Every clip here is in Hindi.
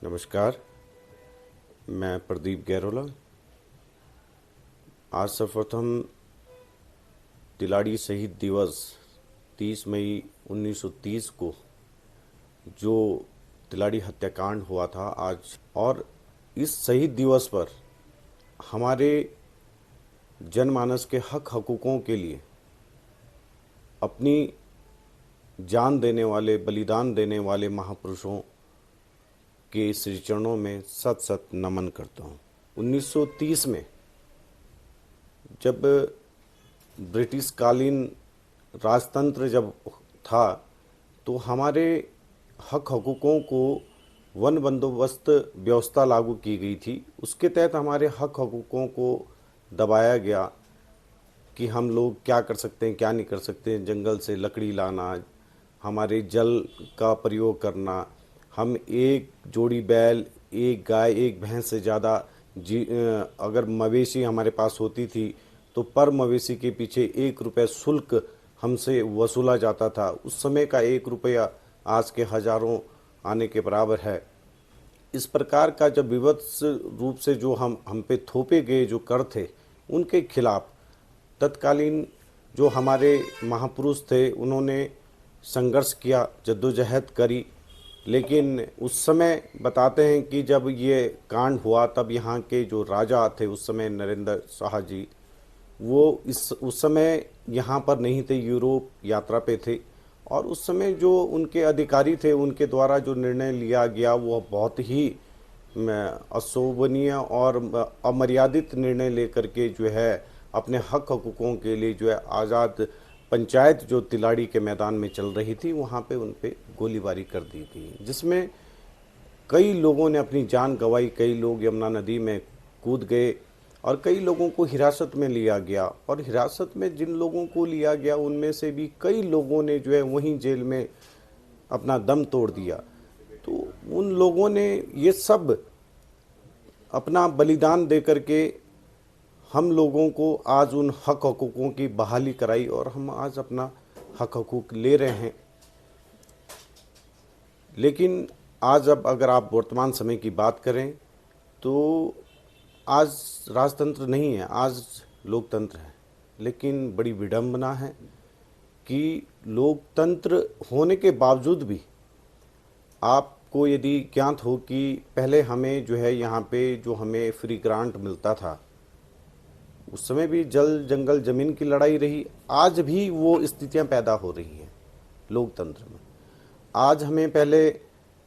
नमस्कार। मैं प्रदीप गैरोला। आज सर्वप्रथम तिलाड़ी शहीद दिवस 30 मई 1930 को जो तिलाड़ी हत्याकांड हुआ था आज, और इस शहीद दिवस पर हमारे जनमानस के हक हकूक़ों के लिए अपनी जान देने वाले, बलिदान देने वाले महापुरुषों के श्री चरणों में सत सत नमन करता हूँ। 1930 में जब ब्रिटिश कालीन राजतंत्र जब था तो हमारे हक हकूक़ों को वन बंदोबस्त व्यवस्था लागू की गई थी। उसके तहत हमारे हक हकूक़ों को दबाया गया कि हम लोग क्या कर सकते हैं, क्या नहीं कर सकते हैं। जंगल से लकड़ी लाना, हमारे जल का प्रयोग करना, हम एक जोड़ी बैल, एक गाय, एक भैंस से ज़्यादा अगर मवेशी हमारे पास होती थी तो पर मवेशी के पीछे 1 रुपये शुल्क हमसे वसूला जाता था। उस समय का 1 रुपया आज के हज़ारों आने के बराबर है। इस प्रकार का जब विवत्स रूप से जो हम पे थोपे गए जो कर थे, उनके खिलाफ तत्कालीन जो हमारे महापुरुष थे उन्होंने संघर्ष किया, जद्दोजहद करी। लेकिन उस समय बताते हैं कि जब ये कांड हुआ तब यहाँ के जो राजा थे उस समय, नरेंद्र शाह जी, वो उस समय यहाँ पर नहीं थे, यूरोप यात्रा पे थे। और उस समय जो उनके अधिकारी थे उनके द्वारा जो निर्णय लिया गया वो बहुत ही अशोभनीय और अमर्यादित निर्णय लेकर के जो है अपने हक हकूक़ों के लिए जो है आज़ाद पंचायत जो तिलाड़ी के मैदान में चल रही थी वहाँ पे उन पे गोलीबारी कर दी गई, जिसमें कई लोगों ने अपनी जान गंवाई। कई लोग यमुना नदी में कूद गए और कई लोगों को हिरासत में लिया गया। और हिरासत में जिन लोगों को लिया गया उनमें से भी कई लोगों ने जो है वहीं जेल में अपना दम तोड़ दिया। तो उन लोगों ने ये सब अपना बलिदान दे करके हम लोगों को आज उन हक हकूक़ों की बहाली कराई और हम आज अपना हक हकूक़ ले रहे हैं। लेकिन आज अब अगर आप वर्तमान समय की बात करें तो आज राजतंत्र नहीं है, आज लोकतंत्र है। लेकिन बड़ी विडंबना है कि लोकतंत्र होने के बावजूद भी आपको यदि ज्ञात हो कि पहले हमें जो है यहाँ पे जो हमें फ्री ग्रांट मिलता था, उस समय भी जल जंगल ज़मीन की लड़ाई रही। आज भी वो स्थितियां पैदा हो रही हैं लोकतंत्र में। आज हमें पहले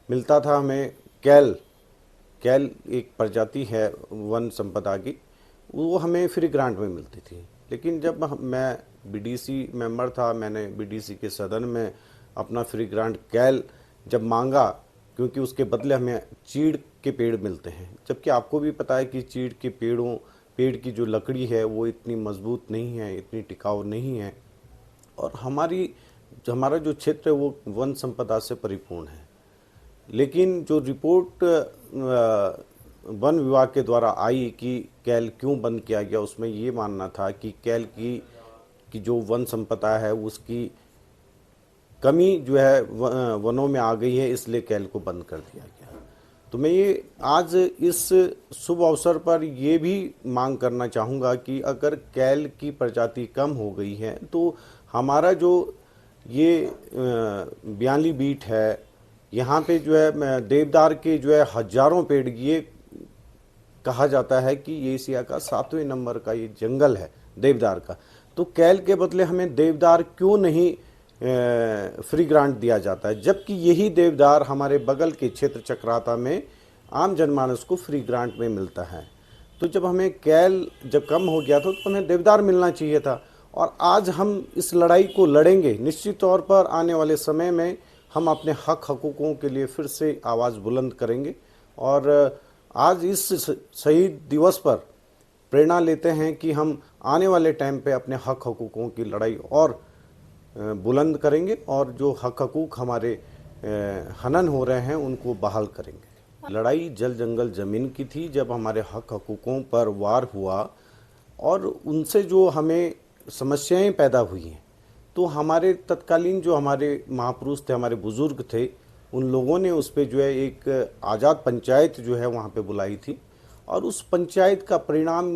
मिलता था, हमें कैल एक प्रजाति है वन संपदा की, वो हमें फ्री ग्रांट में मिलती थी। लेकिन जब मैं बीडीसी मेंबर था, मैंने बीडीसी के सदन में अपना फ्री ग्रांट कैल जब मांगा, क्योंकि उसके बदले हमें चीड़ के पेड़ मिलते हैं, जबकि आपको भी पता है कि चीड़ के पेड़ की जो लकड़ी है वो इतनी मजबूत नहीं है, इतनी टिकाऊ नहीं है। और हमारा जो क्षेत्र है वो वन संपदा से परिपूर्ण है। लेकिन जो रिपोर्ट वन विभाग के द्वारा आई कि कैल क्यों बंद किया गया, उसमें ये मानना था कि कैल की जो वन संपदा है उसकी कमी जो है वनों में आ गई है, इसलिए कैल को बंद कर दिया गया। तो मैं ये आज इस शुभ अवसर पर ये भी मांग करना चाहूँगा कि अगर कैल की प्रजाति कम हो गई है तो हमारा जो ये बयाली बीट है, यहाँ पे जो है देवदार के जो है हजारों पेड़, ये कहा जाता है कि ये एशिया का 7वें नंबर का ये जंगल है देवदार का। तो कैल के बदले हमें देवदार क्यों नहीं फ्री ग्रांट दिया जाता है, जबकि यही देवदार हमारे बगल के क्षेत्र चक्राता में आम जनमानस को फ्री ग्रांट में मिलता है। तो जब हमें कैल जब कम हो गया था तो हमें देवदार मिलना चाहिए था। और आज हम इस लड़ाई को लड़ेंगे। निश्चित तौर पर आने वाले समय में हम अपने हक हकूक़ों के लिए फिर से आवाज़ बुलंद करेंगे। और आज इस शहीद दिवस पर प्रेरणा लेते हैं कि हम आने वाले टाइम पे अपने हक हकूक़ों की लड़ाई और बुलंद करेंगे और जो हक हकूक़ हमारे हनन हो रहे हैं उनको बहाल करेंगे। लड़ाई जल जंगल ज़मीन की थी। जब हमारे हक हकूक़ों पर वार हुआ और उनसे जो हमें समस्याएं पैदा हुई हैं, तो हमारे तत्कालीन जो हमारे महापुरुष थे, हमारे बुज़ुर्ग थे, उन लोगों ने उस पे जो है एक आज़ाद पंचायत जो है वहाँ पे बुलाई थी, और उस पंचायत का परिणाम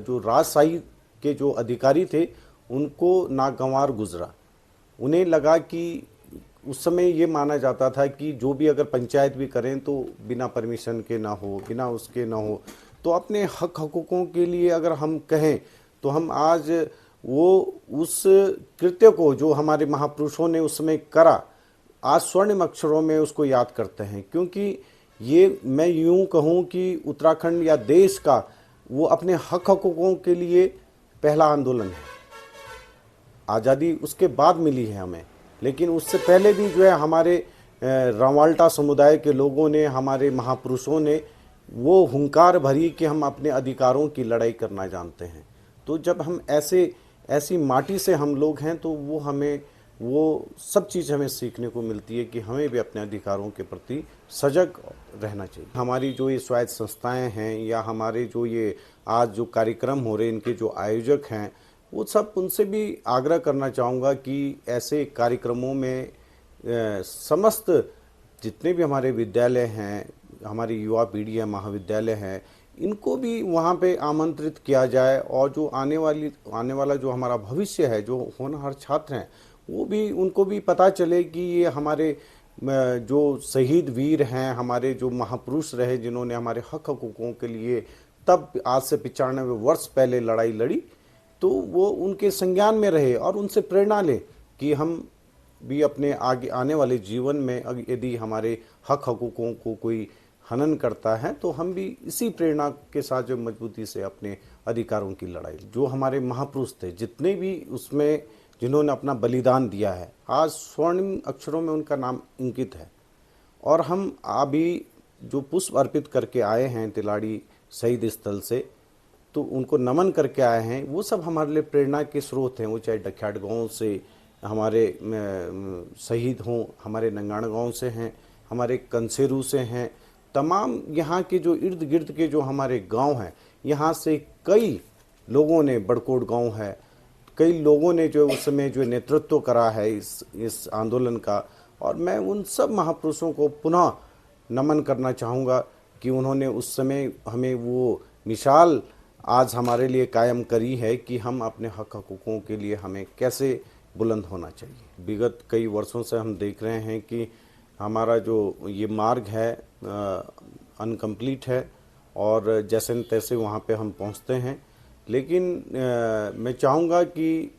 जो राजशाही के जो अधिकारी थे उनको नागवार गुजरा। उन्हें लगा कि उस समय ये माना जाता था कि जो भी अगर पंचायत भी करें तो बिना परमिशन के ना हो, बिना उसके ना हो। तो अपने हक हकूक़ों के लिए अगर हम कहें तो हम आज वो उस कृत्य को जो हमारे महापुरुषों ने उस समय करा, आज स्वर्णिम अक्षरों में उसको याद करते हैं। क्योंकि ये मैं यूं कहूं कि उत्तराखंड या देश का वो अपने हक हकूक़ों के लिए पहला आंदोलन है। आज़ादी उसके बाद मिली है हमें, लेकिन उससे पहले भी जो है हमारे रवाल्टा समुदाय के लोगों ने, हमारे महापुरुषों ने वो हुंकार भरी कि हम अपने अधिकारों की लड़ाई करना जानते हैं। तो जब हम ऐसी माटी से हम लोग हैं तो वो हमें वो सब चीज़ हमें सीखने को मिलती है कि हमें भी अपने अधिकारों के प्रति सजग रहना चाहिए। हमारी जो ये स्वायत्त संस्थाएं हैं या हमारे जो ये आज जो कार्यक्रम हो रहे हैं, इनके जो आयोजक हैं, वो सब उनसे भी आग्रह करना चाहूँगा कि ऐसे कार्यक्रमों में समस्त जितने भी हमारे विद्यालय हैं, हमारी युवा पीढ़ी है, महाविद्यालय हैं, इनको भी वहाँ पे आमंत्रित किया जाए, और जो आने वाला जो हमारा भविष्य है, जो होनहार छात्र हैं, वो भी उनको भी पता चले कि ये हमारे जो शहीद वीर हैं, हमारे जो महापुरुष रहे जिन्होंने हमारे हक हकूक़ों के लिए तब आज से 95 वर्ष पहले लड़ाई लड़ी, तो वो उनके संज्ञान में रहे और उनसे प्रेरणा लें कि हम भी अपने आगे आने वाले जीवन में यदि हमारे हक हकूक़ों को कोई हनन करता है तो हम भी इसी प्रेरणा के साथ जो मजबूती से अपने अधिकारों की लड़ाई, जो हमारे महापुरुष थे जितने भी उसमें जिन्होंने अपना बलिदान दिया है, आज स्वर्णिम अक्षरों में उनका नाम अंकित है। और हम अभी जो पुष्प अर्पित करके आए हैं तिलाड़ी शहीद स्थल से, तो उनको नमन करके आए हैं, वो सब हमारे लिए प्रेरणा के स्रोत हैं। वो चाहे डख्याट गाँव से हमारे शहीद हों, हमारे नंगाण गाँव से हैं, हमारे कंसेरू से हैं, तमाम यहाँ के जो इर्द गिर्द के जो हमारे गांव हैं, यहाँ से कई लोगों ने, बड़कोट गांव है, कई लोगों ने जो उस समय जो नेतृत्व करा है इस आंदोलन का। और मैं उन सब महापुरुषों को पुनः नमन करना चाहूँगा कि उन्होंने उस समय हमें वो मिसाल आज हमारे लिए कायम करी है कि हम अपने हक हकूक़ों के लिए हमें कैसे बुलंद होना चाहिए। विगत कई वर्षों से हम देख रहे हैं कि हमारा जो ये मार्ग है अनकम्प्लीट है, और जैसे न तैसे वहाँ पे हम पहुँचते हैं। लेकिन मैं चाहूँगा कि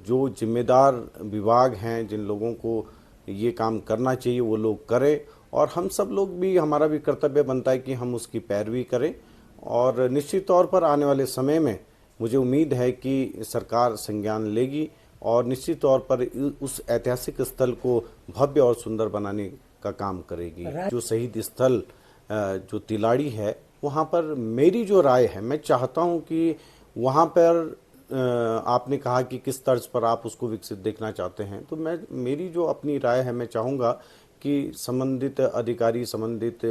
जो जिम्मेदार विभाग हैं, जिन लोगों को ये काम करना चाहिए, वो लोग करें, और हम सब लोग भी, हमारा भी कर्तव्य बनता है कि हम उसकी पैरवी करें। और निश्चित तौर पर आने वाले समय में मुझे उम्मीद है कि सरकार संज्ञान लेगी और निश्चित तौर पर उस ऐतिहासिक स्थल को भव्य और सुंदर बनाने का काम करेगी। जो शहीद स्थल जो तिलाड़ी है, वहाँ पर मेरी जो राय है, मैं चाहता हूँ कि वहाँ पर आपने कहा कि किस तर्ज पर आप उसको विकसित देखना चाहते हैं, तो मेरी जो अपनी राय है, मैं चाहूँगा कि संबंधित अधिकारी, संबंधित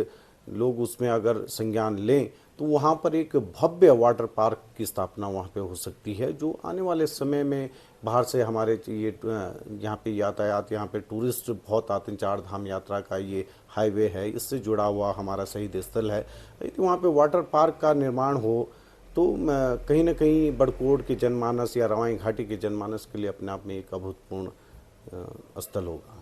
लोग उसमें अगर संज्ञान लें तो वहाँ पर एक भव्य वाटर पार्क की स्थापना वहाँ पे हो सकती है, जो आने वाले समय में बाहर से हमारे ये यहाँ पे यातायात, यहाँ पे टूरिस्ट बहुत आते हैं, 4 धाम यात्रा का ये हाईवे है, इससे जुड़ा हुआ हमारा शहीद स्थल है। यदि वहाँ पे वाटर पार्क का निर्माण हो तो कहीं ना कहीं बड़कोट के जनमानस या रवाई घाटी के जनमानस के लिए अपने आप में एक अभूतपूर्ण स्थल होगा।